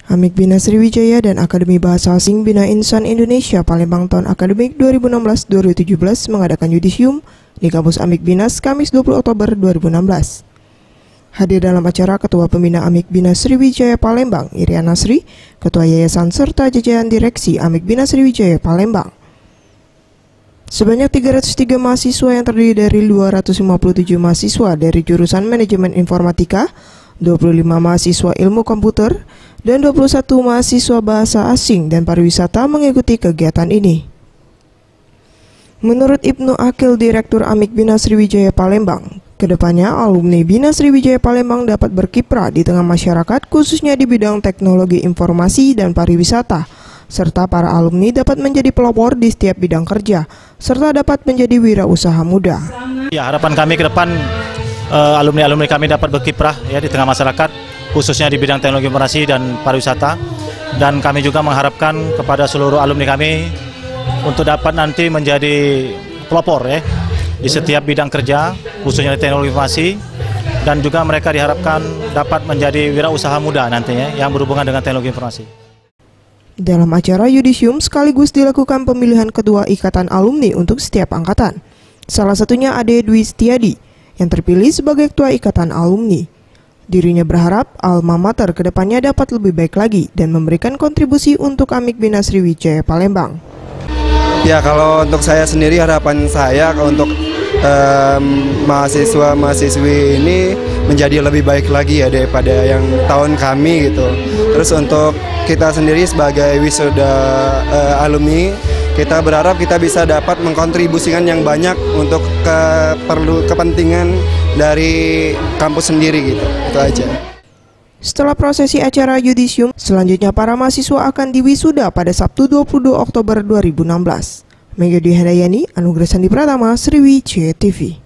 Amik Bina Sriwijaya dan Akademi Bahasa Asing Bina Insan Indonesia Palembang tahun akademik 2016-2017 mengadakan yudisium di kampus Amik Binas Kamis 20 Oktober 2016. Hadir dalam acara Ketua Pembina Amik Bina Sriwijaya Palembang, Irian Nasri, Ketua Yayasan serta jajaran Direksi Amik Bina Sriwijaya Palembang. Sebanyak 303 mahasiswa yang terdiri dari 257 mahasiswa dari jurusan Manajemen Informatika, 25 mahasiswa Ilmu Komputer, dan 21 mahasiswa Bahasa Asing dan Pariwisata mengikuti kegiatan ini. Menurut Ibnu Akil, Direktur Amik Bina Sriwijaya Palembang, kedepannya alumni Bina Sriwijaya Palembang dapat berkiprah di tengah masyarakat khususnya di bidang teknologi informasi dan pariwisata, serta para alumni dapat menjadi pelopor di setiap bidang kerja, serta dapat menjadi wirausaha muda. Ya, harapan kami ke depan alumni-alumni kami dapat berkiprah ya di tengah masyarakat, khususnya di bidang teknologi informasi dan pariwisata. Dan kami juga mengharapkan kepada seluruh alumni kami untuk dapat nanti menjadi pelopor ya di setiap bidang kerja, khususnya di teknologi informasi, dan juga mereka diharapkan dapat menjadi wirausaha muda nantinya yang berhubungan dengan teknologi informasi. Dalam acara yudisium sekaligus dilakukan pemilihan ketua ikatan alumni untuk setiap angkatan. Salah satunya Ade Dwi Setiadi yang terpilih sebagai ketua ikatan alumni. Dirinya berharap alma mater kedepannya dapat lebih baik lagi dan memberikan kontribusi untuk Amik Bina Sriwijaya Palembang. Ya, kalau untuk saya sendiri, harapan saya untuk mahasiswa-mahasiswi ini menjadi lebih baik lagi ya daripada yang tahun kami gitu. Terus untuk kita sendiri sebagai wisuda alumni, kita berharap kita bisa dapat mengkontribusikan yang banyak untuk kepentingan dari kampus sendiri gitu. Itu aja. Setelah prosesi acara yudisium, selanjutnya para mahasiswa akan diwisuda pada Sabtu 22 Oktober 2016. Meggy Handayani, Anugrah Sandi Pratama, Sriwijaya TV.